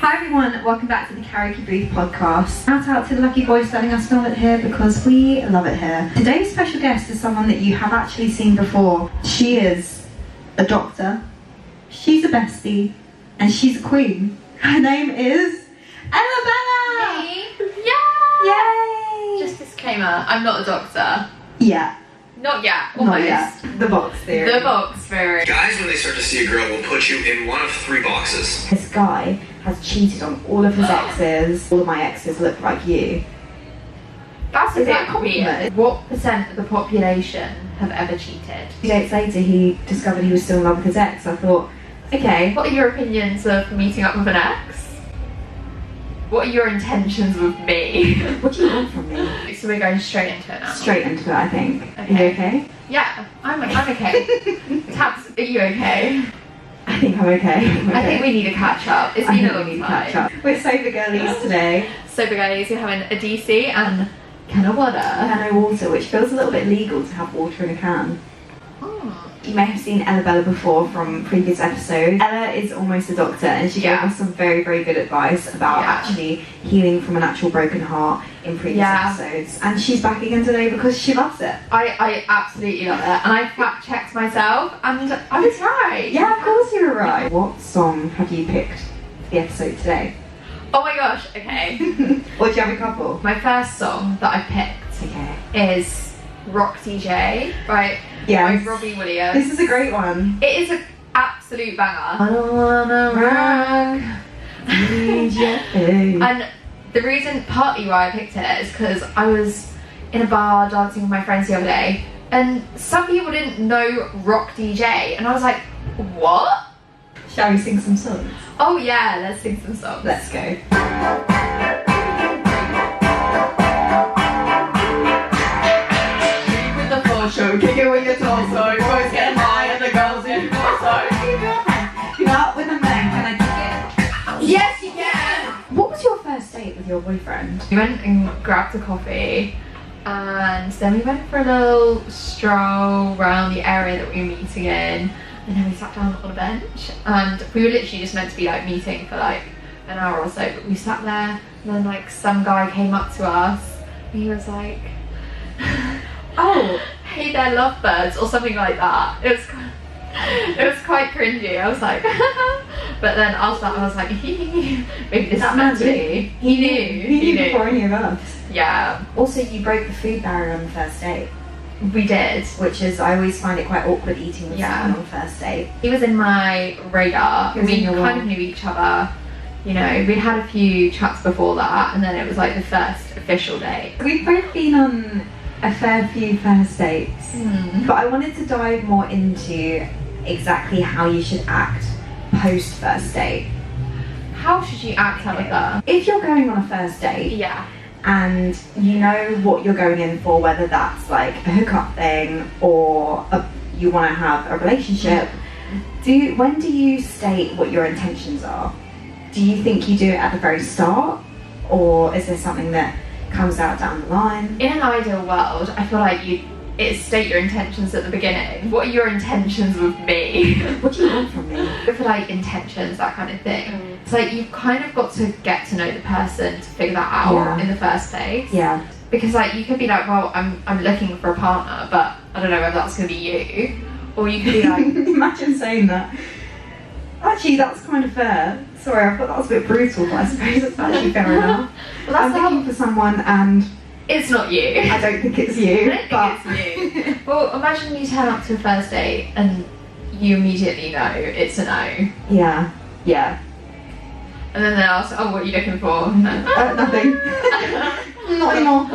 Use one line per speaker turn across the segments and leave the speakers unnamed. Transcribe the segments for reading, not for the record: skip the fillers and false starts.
Hi everyone, welcome back to the Karaoke Booth podcast. Shout out to the lucky boys letting us film it here because we love it here. Today's special guest is someone that you have actually seen before. She is a doctor, she's a bestie, and she's a queen. Her name is Ella.
Me? Yeah!
Yay!
Just disclaimer, I'm not a doctor.
Yeah.
Not yet, almost.
Not yet. The box theory.
The box theory.
Guys, when they start to see a girl, will put you in one of 3 boxes.
This guy has cheated on all of his exes. All of my exes look like you.
That's a
Is it a
bit
compliment?
weird. What percent of the population have ever cheated?
2 dates later, he discovered he was still in love with his ex. I thought, okay.
What are your opinions of meeting up with an ex? What are your intentions with me?
What do you want from me?
So we're going straight into it now.
Straight into it, I think.
Okay.
Are you okay?
Yeah, I'm okay. Tabs, are you okay?
I think I'm okay.
I think we need to catch up. It's been a long
need to
time.
catch up. We're sober girlies today.
Sober guys, you're having a DC and a can of water.
And no water, which feels a little bit legal to have water in a can. You may have seen Ella Bella before from previous episodes. Ella is almost a doctor and she gave us some very, very good advice about actually healing from an actual broken heart in previous episodes. And she's back again today because she loves it.
I absolutely love it. And I fact checked myself and I was right.
Yeah, of course you were right. What song have you picked for the episode today?
Oh my gosh, okay.
Or do you have a couple?
My first song that I picked is Rock DJ by Robbie Williams.
This is a great one.
It is an absolute banger.
I don't wanna rock DJ.
And the reason, partly why I picked it is because I was in a bar dancing with my friends the other day and some people didn't know Rock DJ and I was like, what?
Shall we sing some songs?
Oh yeah, let's sing some songs.
Let's go.
Show, kick it with your torso, boys getting high and the girls in torso.
You're out with a man, can I kick it?
Yes, you can!
What was your first date with your boyfriend?
We went and grabbed a coffee and then we went for a little stroll around the area that we were meeting in and then we sat down on a bench and we were literally just meant to be like meeting for like an hour or so, but we sat there and then like some guy came up to us and he was like, oh, hey there lovebirds or something like that. It was quite cringy. I was like but then after that I was like maybe this is meant to be. He knew
before any of us.
Yeah.
Also, you broke the food barrier on the first date.
We did.
Which is, I always find it quite awkward eating with someone on the first date.
He was in my radar. We kind of knew each other. You know, we had a few chats before that and then it was like the first official date.
We've both been on a fair few first dates, but I wanted to dive more into exactly how you should act post first date.
How should you act, Tabitha?
If you're going on a first date, and you know what you're going in for, whether that's like a hookup thing or you want to have a relationship, when do you state what your intentions are? Do you think you do it at the very start, or is there something that comes out down the line?
In an ideal world, I feel like it'd state your intentions at the beginning. What are your intentions with me?
What do you want from me?
For like intentions, that kind of thing. It's like you've kind of got to get to know the person to figure that out in the first place.
Yeah.
Because like you could be like, well, I'm looking for a partner, but I don't know whether that's gonna be you. Or you could be like
imagine saying that. Actually, that's kind of fair. Sorry, I thought that was a bit brutal, but I suppose it's actually fair enough. Well, I'm looking for someone and
it's not you.
I don't think it's you.
I don't think it's you. Well, imagine you turn up to a first date and you immediately know it's a no.
Yeah, yeah.
And then they ask, oh, what are you looking for?
Nothing. Not anymore.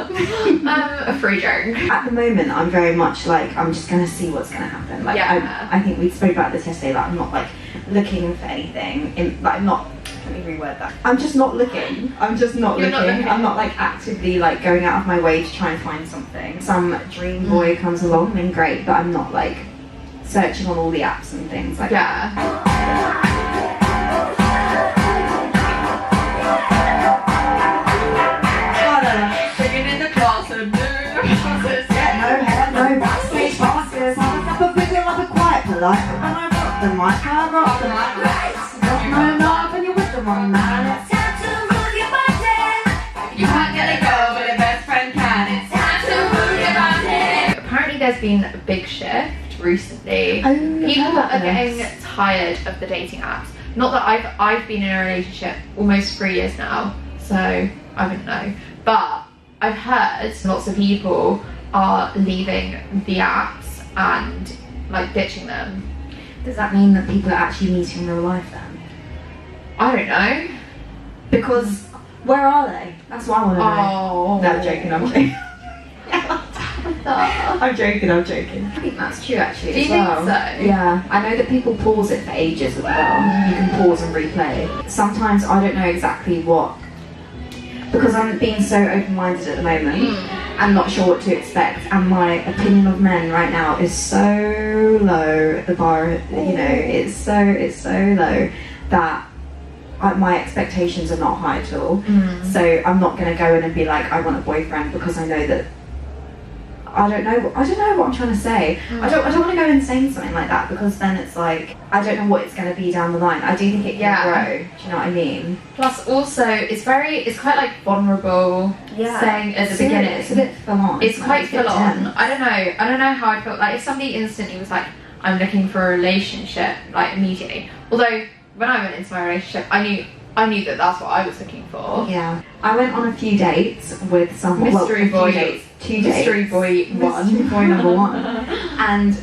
A free drink.
At the moment, I'm very much like, I'm just going to see what's going to happen. Like, I think we spoke about this yesterday, like, I'm not like looking for anything. Let me reword that. I'm just not looking. I'm just not looking. I'm not like actively like going out of my way to try and find something. Some dream boy comes along, then great, but I'm not like searching on all the apps and things like that.
Singing in the class and
no hair, no backstage passes. I'm a bit like a quiet polite, and I rock the mic, no, and you're with the wrong man.
there's been a big shift recently.
Oh,
People are
yes.
getting tired of the dating apps. Not that I've been in a relationship almost 3 years now, so I wouldn't know. But I've heard lots of people are leaving the apps and like ditching them.
Does that mean that people are actually meeting in real life then?
I don't know.
Because where are they? That's what I want to know.
Oh.
No, I'm joking. I'm joking.
I
I'm joking. I think that's true actually.
Do you
as well.
think so?
Yeah, I know that people pause it for ages as well. You can pause and replay. Sometimes I don't know exactly what, because I'm being so open-minded at the moment. I'm not sure what to expect, and my opinion of men right now is so low. The bar, you know, it's so low that my expectations are not high at all. So I'm not going to go in and be like, I want a boyfriend, because I know that I don't know what I'm trying to say. I don't want to go and say something like that, because then it's like I don't know what it's going to be down the line. I do think it can grow. Do you know what I mean?
Plus, also, it's quite like vulnerable. Saying at the beginning,
it's a bit full on.
It's quite full on. I don't know how I felt. Like if somebody instantly was like, I'm looking for a relationship, like immediately. Although when I went into my relationship, I knew that that's what I was looking for.
Yeah, I went on a few dates with someone.
Mystery boy.
2 dates.
Mystery boy one.
Mystery boy number one. And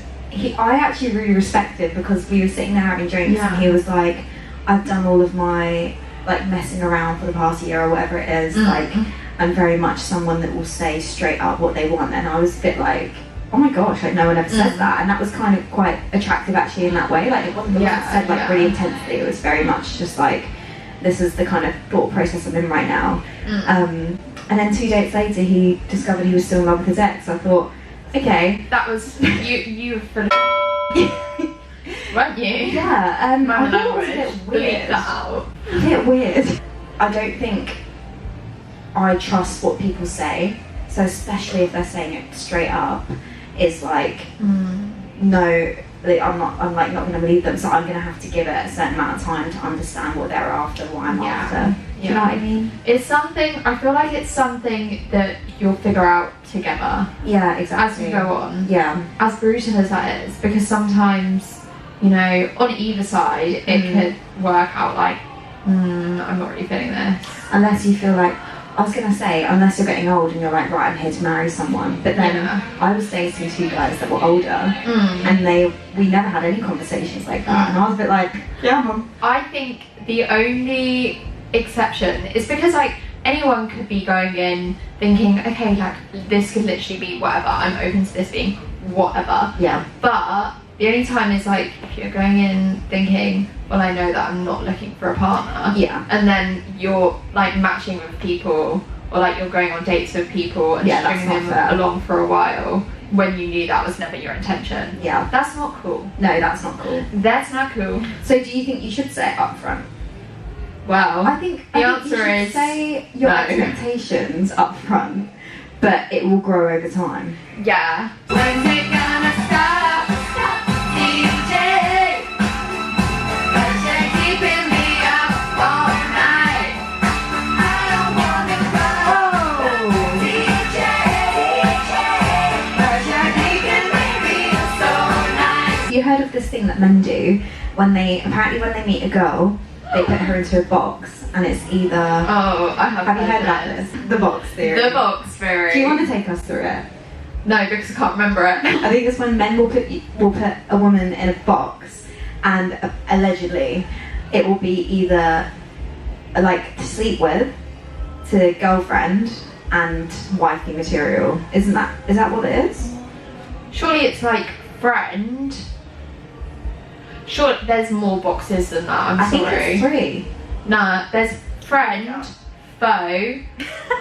I actually really respected, because we were sitting there having drinks, and he was like, I've done all of my like messing around for the past year or whatever it is. Like, I'm very much someone that will say straight up what they want. And I was a bit like, oh my gosh, like no one ever says that. And that was kind of quite attractive actually in that way. Like it wasn't said like really intensely. It was very much just like, this is the kind of thought process I'm in right now. And then 2 dates later, he discovered he was still in love with his ex. I thought, okay.
That was, you were full of weren't you?
Yeah, I thought it was a bit weird.
That out.
A bit weird. I don't think I trust what people say. So especially if they're saying it straight up, it's like, no, I'm like not going to believe them, so I'm going to have to give it a certain amount of time to understand what they're after, what I'm after. Do you know what I mean?
It's something, I feel like it's something that you'll figure out together.
Yeah, exactly.
As you go on.
Yeah.
As brutal as that is, because sometimes, you know, on either side, it could work out like, I'm not really feeling this.
Unless you feel like, I was going to say, unless you're getting old and you're like, right, I'm here to marry someone. But then I was dating 2 guys that were older, and we never had any conversations like that. And I was a bit like, yeah, mum.
I think the only exception is because like anyone could be going in thinking, okay, like this could literally be whatever. I'm open to this being whatever.
Yeah.
But the only time is like if you're going in thinking, well, I know that I'm not looking for a partner.
Yeah.
And then you're like matching with people, or like you're going on dates with people and stringing them along for a while when you knew that was never your intention.
Yeah.
That's not cool.
No, that's not cool.
That's not cool.
So do you think you should say it up front?
Well,
I think
the
you
answer
should
is
say your expectations up front, but it will grow over time.
Yeah. When's it gonna stop? DJ, 'cause you're keeping me up all night. I don't wanna go. DJ, 'cause you're making me feel so nice.
You heard of this thing that men do when they meet a girl, they put her into a box, and it's either.
Oh, I have
you heard about this? The box theory.
The box theory.
Do you want to take us through it?
No, because I can't remember it.
I think it's when men will put a woman in a box, and allegedly, it will be either like to sleep with, to girlfriend, and wifey material. Is that what it is?
Surely it's like friend. Sure, there's more boxes than that. I'm sorry.
I think it's 3.
Nah, there's friend, foe,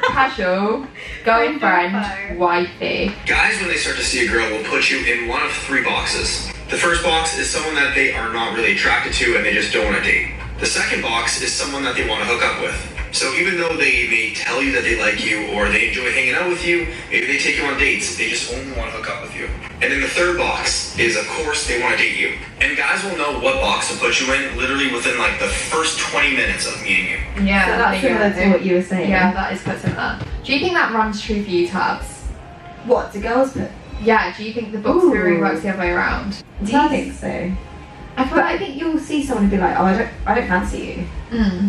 casual, girlfriend, wifey.
Guys, when they start to see a girl, will put you in one of 3 boxes. The first box is someone that they are not really attracted to and they just don't want to date. The second box is someone that they want to hook up with. So even though they may tell you that they like you or they enjoy hanging out with you, maybe they take you on dates, they just only want to hook up with you. And then the third box is, of course, they want to date you. And guys will know what box to put you in literally within like the first 20 minutes of meeting you.
Yeah,
So that's similar to what you were saying.
Yeah, that is quite similar. Do you think that runs true for you, Tabs?
What do girls put
Yeah, do you think the box theory works the other way around?
I think so. I think you'll see someone and be like, oh, I don't fancy you.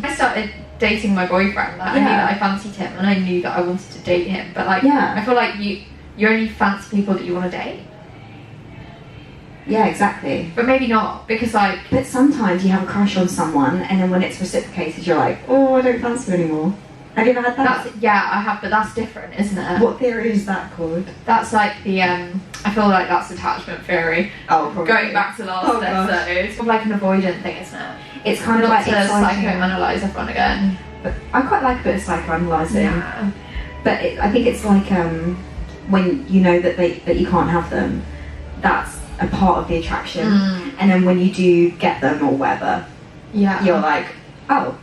I started dating my boyfriend. Like, I knew that I fancied him, and I knew that I wanted to date him. But like, I feel like you only fancy people that you want to date.
Yeah, exactly.
But maybe not, because like...
But sometimes you have a crush on someone, and then when it's reciprocated, you're like, oh, I don't fancy you anymore. Have you ever had that?
I have, but that's different, isn't it?
What theory is that called?
That's like the, I feel like that's attachment theory.
Oh, probably.
Going back to last episode. It's sort of like an avoidant thing, isn't it?
It's kind of like
to psychoanalyse everyone again.
But I quite like a bit of psychoanalysing.
Yeah.
But I think it's like when you know that you can't have them, that's a part of the attraction. And then when you do get them or whatever, you're like, oh.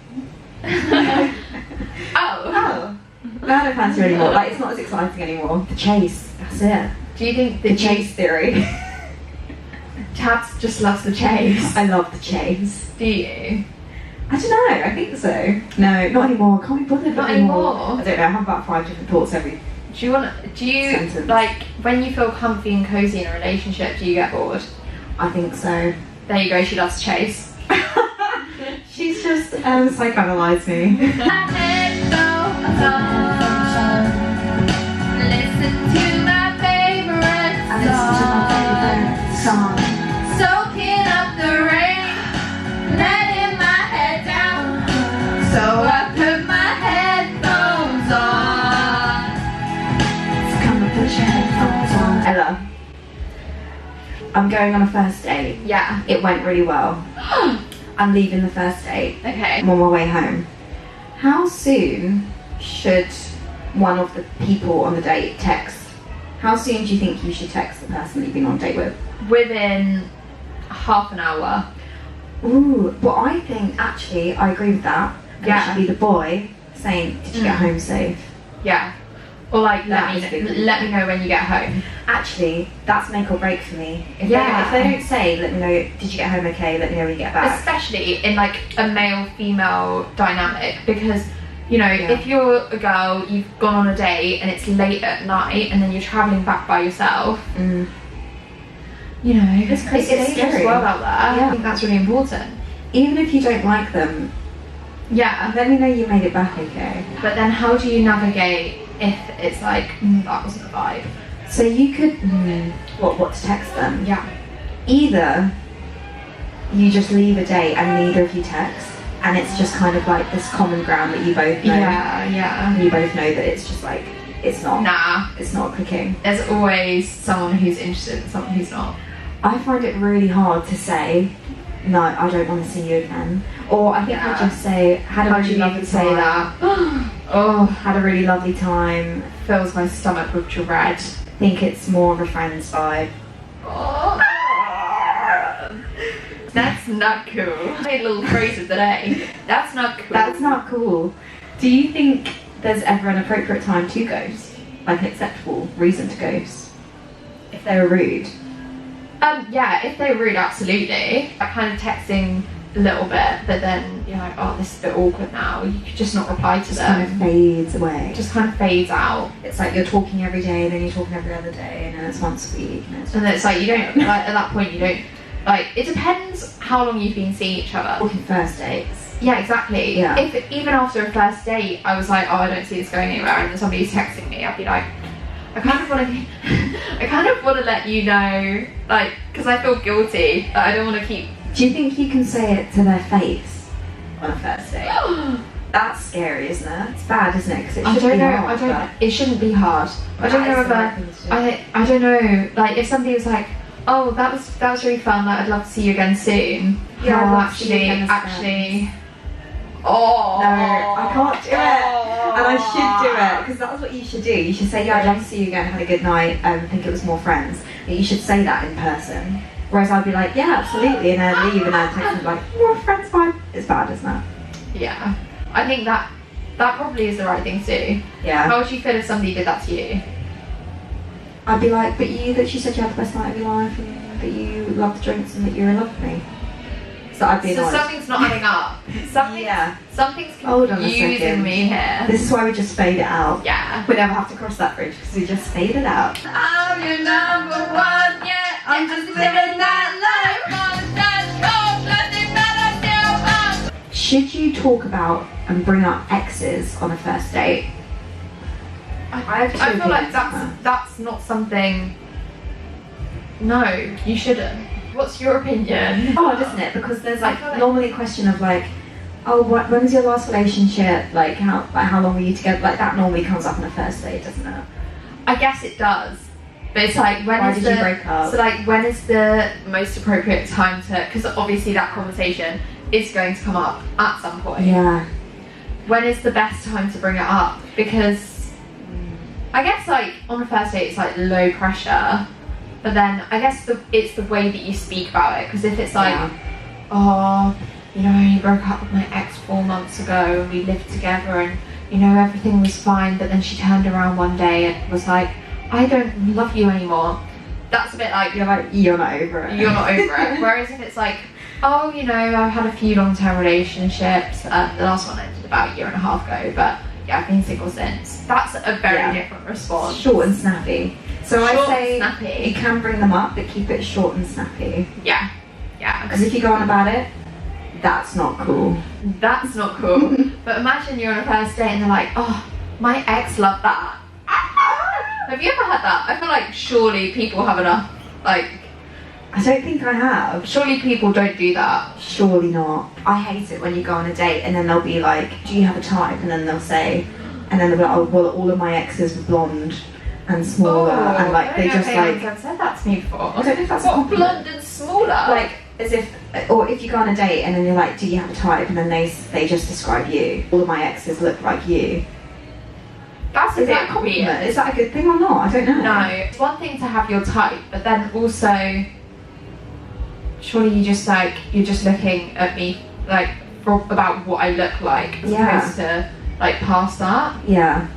Oh. Now I don't fancy you anymore. Like, it's not as exciting anymore. The chase, that's it.
Do you think
the chase theory?
Tabs just loves the chase.
I love the chase.
Do you?
I don't know, I think so. No, not anymore. Can't be bothered
anymore.
I don't know, I have about 5 different thoughts every sentence.
Like, when you feel comfy and cozy in a relationship, do you get bored?
I think so.
There you go, she loves chase.
She's just psychoanalysed me.
Listen to my favorite
song.
Soaking up the rain, letting my head down. So I put my headphones on.
So come and put your headphones on. Ella, I'm going on a first date.
Yeah.
It went really well. I'm leaving the first date.
Okay.
I'm on my way home. How soon should one of the people on the date text? How soon do you think you should text the person that you've been on a date with?
Within half an hour.
Ooh, well I think actually I agree with that. And it should be the boy saying, did you get home safe?
Yeah. Or like, let me know when you get home.
Actually, that's make or break for me. If they don't say, let me know, did you get home okay, let me know when you get back.
Especially in like a male-female dynamic, because, you know, if you're a girl, you've gone on a date and it's late at night and then you're travelling back by yourself, you know, it's dangerous world out there. I think that's really important.
Even if you don't like them, let me know you made it back okay.
But then how do you navigate if it's like, that wasn't a vibe?
So you could, what to text them?
Yeah.
Either you just leave a date and neither of you text, and it's just kind of like this common ground that you both know.
Yeah.
You both know that it's just like, it's not clicking.
There's always someone who's interested and someone who's not.
I find it really hard to say, no, I don't want to see you again. Or I think I just say, had a really lovely time.
Say that.
Oh, had a really lovely time.
Fills my stomach with dread.
Think it's more of a friend's vibe.
Oh. That's not cool. I made a little phrases today. That's not cool.
That's not cool. Do you think there's ever an appropriate time to ghost? Like an acceptable reason to ghost? If they were rude?
Yeah, if they're rude, absolutely. That kind of texting a little bit, but then you're like, oh, this is a bit awkward now. You could just not reply to them.
Just kind of fades away.
Just kind of fades out.
It's like you're talking every day, and then you're talking every other day, and then it's once a week.
And then it's like you don't, like at that point you don't, like, it depends how long you've been seeing each other.
Talking first dates.
Yeah, exactly.
Yeah.
If even after a first date, I was like, oh, I don't see this going anywhere, and then somebody's texting me, I'd be like, I kind of want to let you know, like, because I feel guilty. Like, I don't want to keep.
Do you think you can say it to their face on a first date? That's scary, isn't it? It's bad, isn't it? Because it shouldn't be hard.
It shouldn't be hard. I don't know if I don't know. Like, if somebody was like, oh, that was really fun. Like, I'd love to see you again soon.
Yeah,
no, actually. Oh
no, I can't do it, and I should do it because that's what you should do. You should say, yeah, I'd love to see you again. Had a good night. I think it was more friends. But you should say that in person. Whereas I'd be like, yeah, absolutely, and then leave, and then text them like, more friends vibe. It's bad, isn't it?
Yeah, I think that probably is the right thing to do.
Yeah.
How would you feel if somebody did that to you?
I'd be like, but you said you had the best night of your life, and that you loved the drinks, and that you were in love with me. So I'd be annoyed.
So something's not adding up. Something's
Hold on a
confusing
second.
me here.
This is why we just fade it out.
Yeah.
We never have to cross that bridge because we just fade it out.
I'm your number one, yeah. I'm just living that life.
Should you talk about and bring up exes on a first date?
I feel like that's not something. No, you shouldn't. What's your opinion?
Odd, isn't it? Because there's like
I feel like-
normally a question of like, oh, when was your last relationship? Like how long were you together? Like that normally comes up on a first date, doesn't it?
I guess it does. But it's like,
Why did you break up?
So like, when is the most appropriate time to? Because obviously that conversation is going to come up at some point.
Yeah.
When is the best time to bring it up? Because I guess like on a first date it's like low pressure, but then I guess it's the way that you speak about it. Because if it's like, oh, you know, I broke up with my ex 4 months ago and we lived together and you know everything was fine, but then she turned around one day and was like, I don't love you anymore. That's a bit like
you're not over it.
You're not over it. Whereas if it's like, oh, you know, I've had a few long-term relationships. The last one ended about a year and a half ago, but yeah, I've been single since. That's a very different response.
Short and snappy. So I
Short
say
and snappy.
you can bring them up, but keep it short and snappy.
Yeah.
Because if you go on about it, that's not cool.
That's not cool. But imagine you're on a first date and they're like, oh, my ex loved that. Have you ever had that? I feel like surely people have enough, like...
I don't think I have.
Surely people don't do that.
Surely not. I hate it when you go on a date and then they'll be like, do you have a type? And then they'll say, and then they'll be like, oh, well, all of my exes were blonde and smaller. And like, they just like...
I've said that to me before.
I don't know if that's a
what,
compliment.
blonde and smaller?
Like, as if, or if you go on a date and then you're like, do you have a type? And then they just describe you. All of my exes look like you.
That's a
Is
bit
that a compliment?
weird.
Is that a good thing or not? I don't know.
No, it's one thing to have your type, but then also, surely you're just looking at me like about what I look like, as opposed to like past that.
Yeah.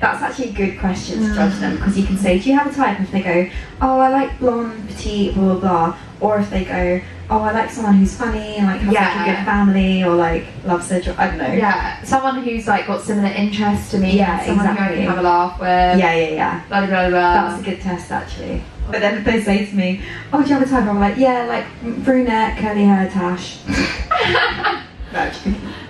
That's actually a good question to judge them, because you can say, do you have a type? And if they go, oh, I like blonde, petite, blah, blah, blah. Or if they go, oh, I like someone who's funny and like has like a good family, or like loves their job, I don't know.
Yeah, someone who's like got similar interests to me.
Yeah,
someone who I can have a laugh with.
Yeah.
Blah, blah, blah, blah.
That's a good test actually. But then if they say to me, oh, do you have a type? I'm like, yeah, like brunette, curly hair, tash. No,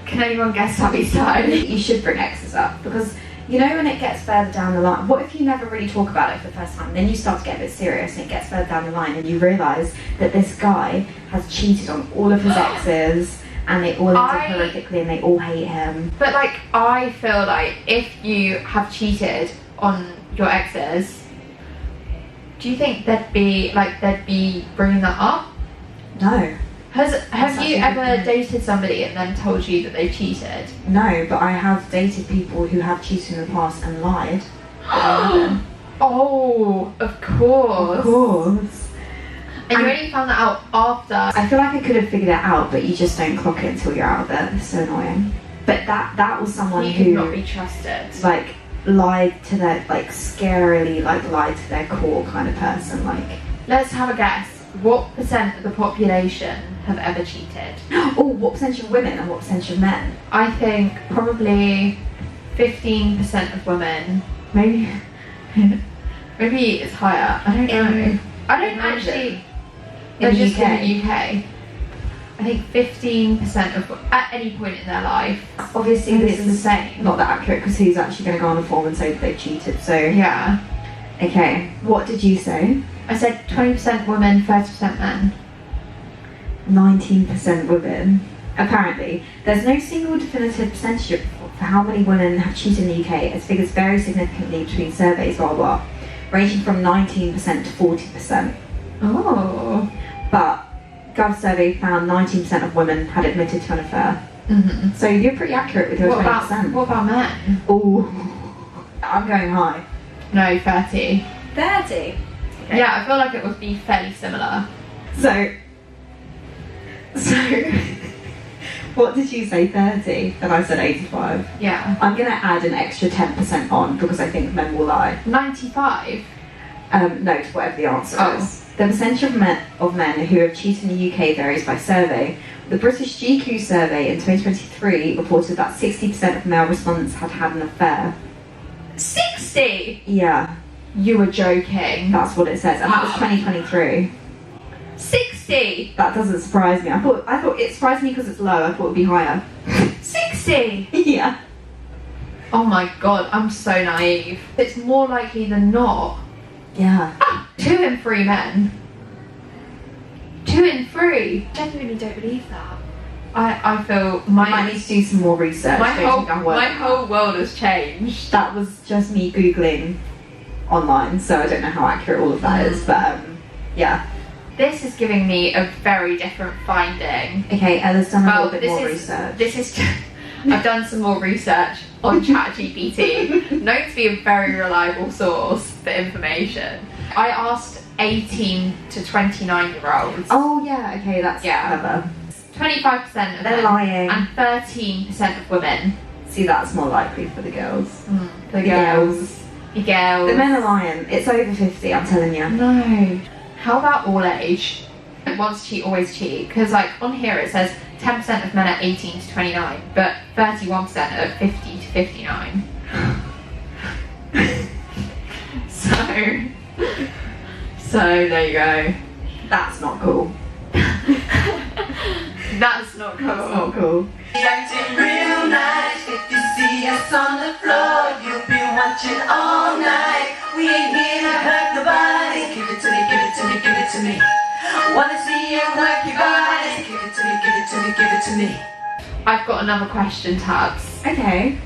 can anyone guess Tabby's type?
You should bring exes up, because you know when it gets further down the line, what if you never really talk about it for the first time? Then you start to get a bit serious and it gets further down the line and you realise that this guy has cheated on all of his exes and they all ended horrifically and they all hate him.
But like, I feel like if you have cheated on your exes, do you think they'd be bringing that up?
No.
Have you ever dated somebody and then told you that they've cheated?
No, but I have dated people who have cheated in the past and lied.
Oh, of course.
Of course.
And you only found that out after.
I feel like I could have figured it out, but you just don't clock it until you're out of it. It's so annoying. But that was someone
You
who
could not be trusted.
like lied to their, like scarily like lied to their core kind of person. Like,
let's have a guess. What percent of the population have ever cheated?
oh, what percentage of women and what percentage of men?
I think probably 15% of women. Maybe it's higher. I don't know. I don't actually.
In the
just
UK?
in the UK. I think 15% of at any point in their life.
Obviously, this
it's the
is
same.
not that accurate because who's actually going to go on the form and say that they cheated? So
Yeah.
okay, what did you say?
I said 20% women, 30% men.
19% women. Apparently, there's no single definitive percentage for how many women have cheated in the UK, as figures vary significantly between surveys, blah blah, ranging from 19% to 40%.
Oh.
But Gov survey found 19% of women had admitted to an affair.
Mm-hmm.
So you're pretty accurate with your 20%.
What about men?
Ooh, I'm going high.
No, 30.
30. Okay.
Yeah, I feel like it would be fairly similar.
So, what did you say, 30? And I said 85.
Yeah.
I'm going to add an extra 10% on because I think men will lie.
95?
No, to whatever the answer is. The percentage of men who have cheated in the UK varies by survey, The British GQ survey in 2023 reported that 60% of male respondents had had an affair.
60?
Yeah.
You were joking.
That's what it says, and that was 2023.
60?
That doesn't surprise me. I thought it surprised me because it's low. I thought it would be higher.
60?
Yeah.
Oh my god, I'm so naive. It's more likely than not.
Yeah.
2 in 3 men. 2 in 3. I genuinely don't believe that. I feel
I might need to do some more research.
my whole world has changed.
That was just me Googling online, so I don't know how accurate all of that is, but yeah.
This is giving me a very different finding.
Okay, Ella's done a little bit more research.
I've done some more research on ChatGPT, known to be a very reliable source for information. I asked 18 to 29-year-olds.
Oh yeah, okay, that's clever.
25% of
They're
men
lying.
and 13% of women.
See, that's more likely for the girls.
The girls. The girls.
The men are lying. It's over 50, I'm telling you.
No. How about all age? Once cheat, always cheat. Because like on here it says 10% of men are 18 to 29, but 31% are 50 to 59. So there you go.
That's not cool.
That's not cool.
That's not cool.
Acting real nice. If you see us on the floor, you'll be watching all night. We ain't here to hurt nobody. Give it to me, give it to me, give it to me. Wanna see you work your body. Give it to me, give it to me, give it to me.
I've got another question, Tabs.
Okay.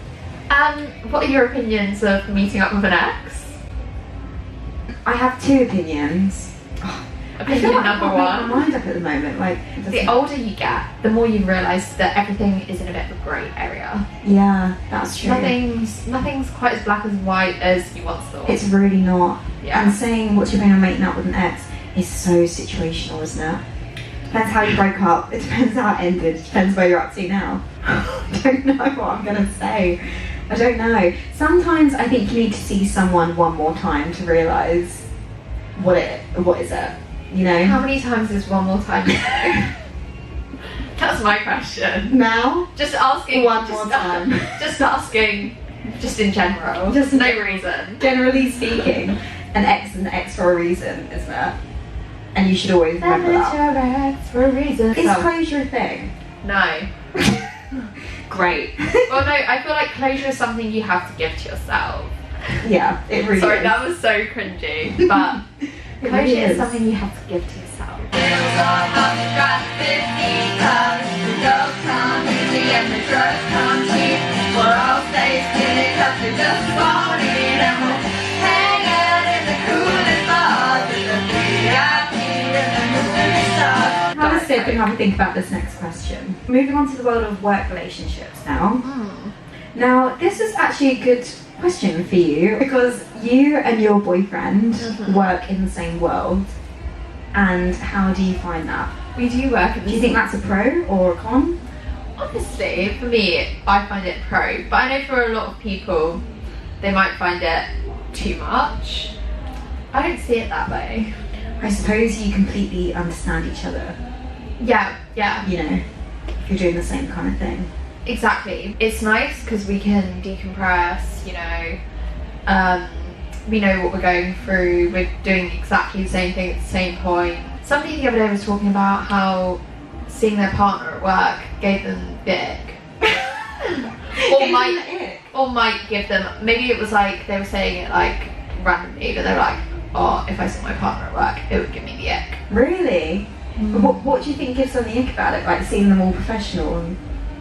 What are your opinions of meeting up with an ex?
I have 2 opinions.
Opinion number
I can't make my
1.
mind up at the moment. Like,
The older you get, the more you realise that everything is in a bit of a grey area.
yeah, that's true.
Nothing's quite as black and white as you once thought.
It's really not.
Yeah.
And saying what you're doing on making up with an ex is so situational, isn't it? Depends how you broke up. It depends how it ended. It depends where you're up to now. I don't know what I'm gonna say. I don't know. Sometimes I think you need to see someone one more time to realise what is it. You know?
How many times is one more time? That's my question.
Now?
Just asking
One more time.
Just asking, just in general.
Just
no reason.
Generally speaking, an ex for a reason, isn't it? And you should always remember that.
Your ex for a reason.
Is closure a thing?
No.
Great.
Well, no, I feel like closure is something you have to give to yourself.
Yeah, it really
Sorry,
is.
that was so cringy, but
It
closure
really
is something you have to give to yourself.
Have a sip and have a think about this next question. Moving on to the world of work relationships now. Now, this is actually a good question for you because you and your boyfriend work in the same world. And how do you find that?
We do work.
Do you think that's a pro or a con?
Honestly, for me, I find it pro. But I know for a lot of people, they might find it too much. I don't see it that way.
I suppose you completely understand each other,
Yeah.
you know, if you're doing the same kind of thing.
Exactly. It's nice because we can decompress, you know. We know what we're going through. We're doing exactly the same thing at the same point. Somebody the other day was talking about how seeing their partner at work gave them the ick. or might give them, maybe it was like they were saying it like randomly, but they were like, oh, if I saw my partner at work, it would give me the ick.
Really? What do you think gives them the ick about it? Like seeing them all professional and...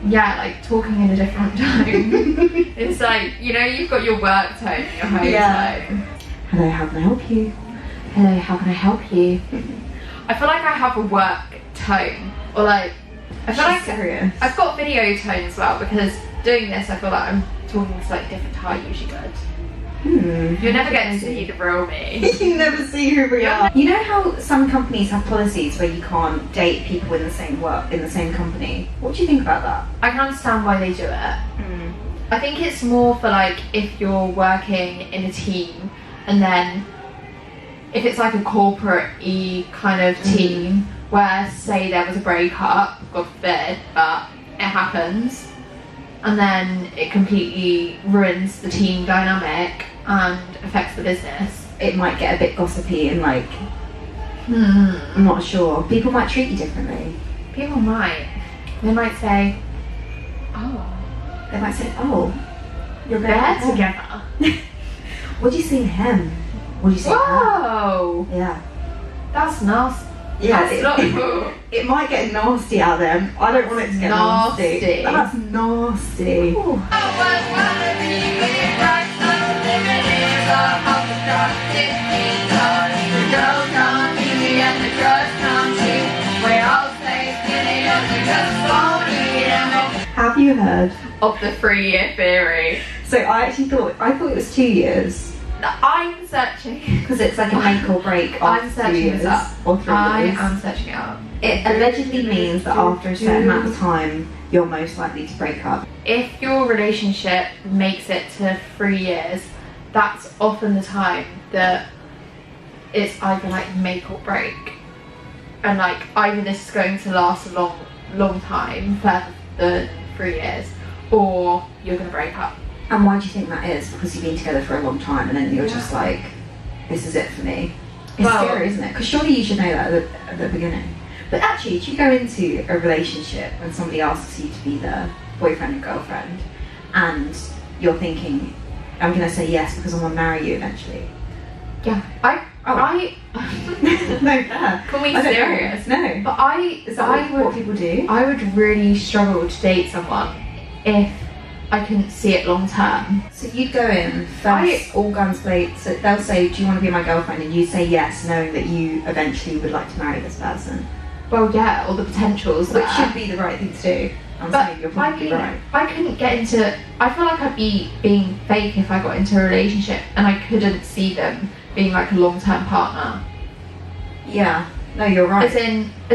Yeah, like talking in a different tone. It's like, you know, you've got your work tone and your home tone.
Hello, how can I help you?
Hello, how can I help you? I feel like I have a work tone, or like, I feel like
serious.
I've got video tone as well, because doing this I feel like I'm talking slightly different to how I usually would. You're never getting to see the real me.
You never see who we are. You know how some companies have policies where you can't date people in the same work, in the same company? What do you think about that?
I can understand why they do it. I think it's more for like if you're working in a team, and then if it's like a corporate-y kind of team where say there was a breakup, God forbid, but it happens, and then it completely ruins the team dynamic and affects the business.
It might get a bit gossipy and like, I'm not sure. People might treat you differently.
People might. They might say, oh.
They might say, oh, you're
They're
going
together.
What do you see in him? What do you see in her?
Whoa!
Yeah.
That's nasty.
Yeah,
That's
it might get nasty out there. I don't want it to get nasty.
Nasty.
That's nasty.
Ooh.
Have you heard
Of the 3-year theory.
So I thought it was 2 years
I'm searching.
because it's like a make or break
I'm
after 2
searching
years
this up.
or 3
I
years.
am searching it up.
It allegedly means that after a certain amount of time, you're most likely to break up.
If your relationship makes it to 3 years, that's often the time that it's either like make or break. And like either this is going to last a long time, further than 3 years, or you're going to break up.
And why do you think that is? Because you've been together for a long time and then you're just like, this is it for me. It's scary, isn't it? Because surely you should know that at the beginning. But actually, if you go into a relationship when somebody asks you to be their boyfriend and girlfriend, and you're thinking, I'm going to say yes because I want to marry you eventually.
Yeah,
No, fair.
Can we
I don't
serious?
know. No.
But
Is that what people do?
I would really struggle to date someone if I couldn't see it long term.
So you'd go in first, all guns blazing. So they'll say, "Do you want to be my girlfriend?" And you say yes, knowing that you eventually would like to marry this person.
Well, yeah, all the potentials.
Which
there.
should be the right thing to do. I'm saying you're probably right.
I couldn't get into. I feel like I'd be being fake if I got into a relationship and I couldn't see them being like a long-term partner.
Yeah. No, you're right.
As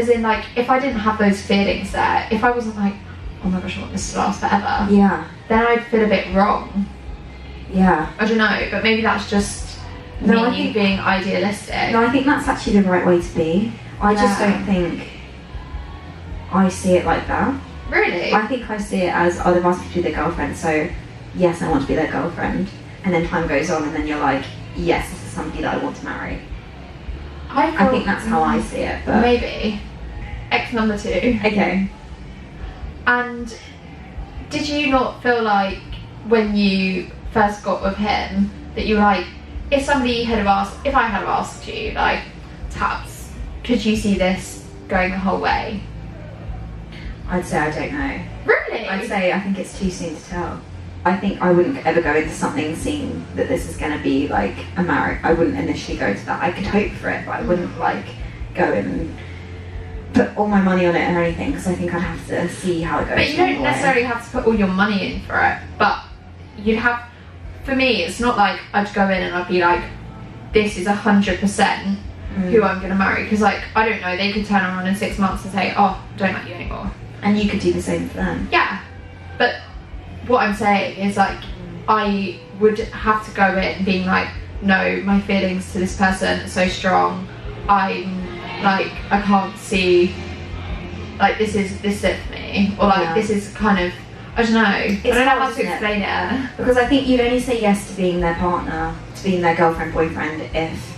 in, like, if I didn't have those feelings there, if I wasn't like, oh my gosh, I want this to last forever.
Yeah.
Then I'd feel a bit wrong.
Yeah.
I don't know, but maybe that's just me being idealistic.
No, I think that's actually the right way to be. I just don't think I see it like that.
Really?
I think I see it as, oh, they've asked me to be their girlfriend, so yes, I want to be their girlfriend. And then time goes on and then you're like, yes, this is somebody that I want to marry. I think that's how I see it. But
maybe. X number 2.
Okay.
And did you not feel like when you first got with him that you were like, if I had have asked you, like, Tabs, could you see this going the whole way?
I'd say I don't know.
Really?
I'd say I think it's too soon to tell. I think I wouldn't ever go into something seeing that this is going to be like a marriage. I wouldn't initially go to that. I could hope for it, but I wouldn't like go in and put all my money on it or anything because I think I'd have to see how it goes.
But you don't necessarily have to put all your money in for it. But you'd have. For me, it's not like I'd go in and I'd be like, this is 100% who I'm going to marry. Because like I don't know, they could turn around in 6 months and say, oh, I don't like you anymore.
And you could do the same for them.
Yeah, but what I'm saying is like I would have to go in being like, no, my feelings to this person are so strong. I'm like, I can't see like this is it for me, or like this is kind of, I don't know. I don't know how to explain it.
Because I think you'd only say yes to being their partner, to being their girlfriend, boyfriend, if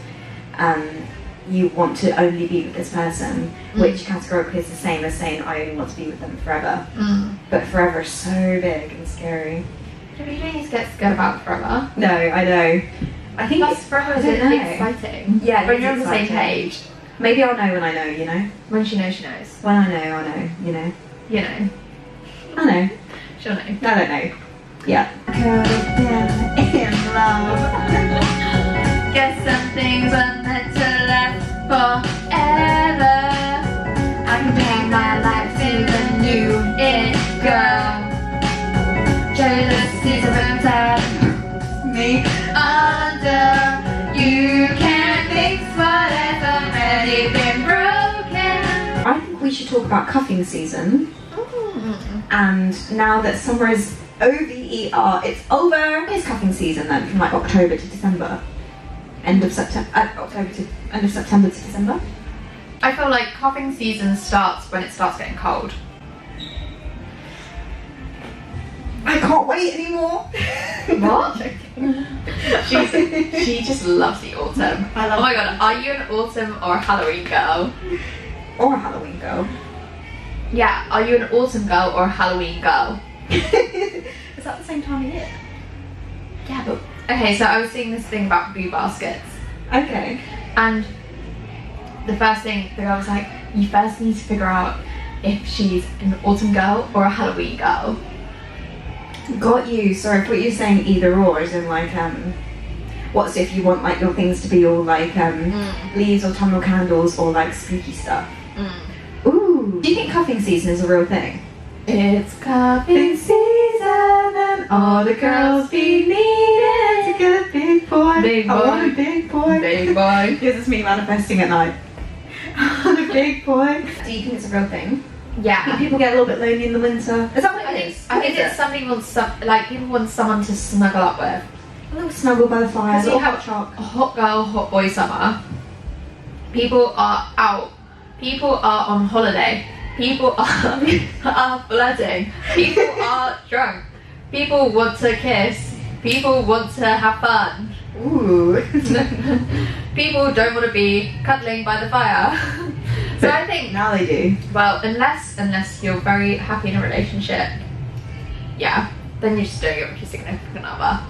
you want to only be with this person, which categorically is the same as saying I only want to be with them forever. But forever is so big and scary.
Yeah, but you don't need to get scared about forever.
No, I know. I think
that's forever is exciting.
Yeah,
when you're on the same page.
Maybe I'll know when I know, you know?
When she knows, she knows.
When I know, you know?
You know.
I know.
She'll know.
I don't know. Yeah. Could have been in love.
Guess some things are meant to last forever. I can bring my life to the new it girl. Jealousy's a reptile. Me under. You can't fix what has already been broken.
I think we should talk about cuffing season. And now that summer is over, it's over. It's cuffing season then, from like October to December. End of September to December.
I feel like coughing season starts when it starts getting cold.
I can't wait anymore.
What? She just loves the autumn.
I love
Oh my god, are you an autumn or a Halloween girl?
Or a Halloween girl.
Yeah, are you an autumn girl or a Halloween girl?
Is that the same time of year?
Yeah, but... Okay, so I was seeing this thing about boo baskets.
Okay.
And the first thing, the girl was like, you first need to figure out if she's an autumn girl or a Halloween girl.
Got you. Sorry, I thought you were saying either or, as in like, what's if you want like your things to be all like leaves or autumnal candles or like spooky stuff. Ooh. Do you think cuffing season is a real thing?
It's cuffing season and all the girls be needed
to get a big boy.
Big boy.
I want a big boy.
Big boy.
This is me manifesting at night. I want a big boy. Do you think it's a real thing? I think
Yeah.
people get a little bit lonely in the winter. Is that what it is?
I think it's something like people want someone to snuggle up with.
A little snuggle by the fire, a
Because you
little
have
hot choc.
a hot girl, hot boy summer. People are out. People are on holiday. People are flirting. People are drunk. People want to kiss. People want to have fun.
Ooh.
People don't want to be cuddling by the fire. So I think,
Now they do.
well, unless you're very happy in a relationship, yeah, then you're just doing it with your significant other.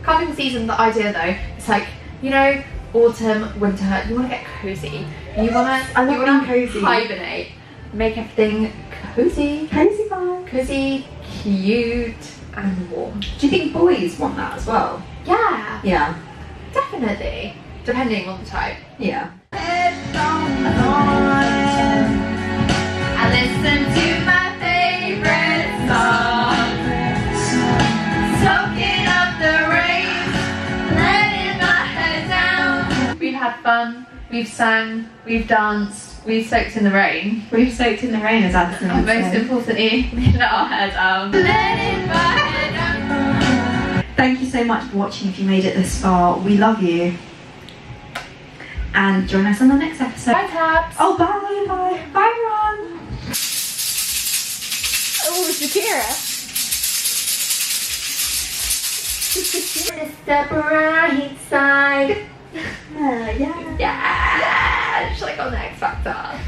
Cuffing season, the idea though, it's like, you know, autumn, winter, you want to get cozy. You want
I love
to
being cozy.
hibernate, make everything cozy,
Cozy vibe.
cozy, cute, and warm.
Do you think boys want that as well?
Yeah,
Yeah.
definitely, depending on the type.
Yeah.
I listen to my favorite song, soaking up the rain, letting my head down. We've had fun, we've sang, we've danced, we've soaked in the rain.
We've soaked in the rain, as Addison
And
would
most
say.
importantly, we let our hair down. Letting my head down.
Thank you so much for watching if you made it this far. We love you. And join us on the next episode.
Bye, Tabs.
Oh, bye, bye. Bye, Ron.
Oh, Shakira.
It's the bright side.
Yeah.
Yeah. Just like on the X Factor.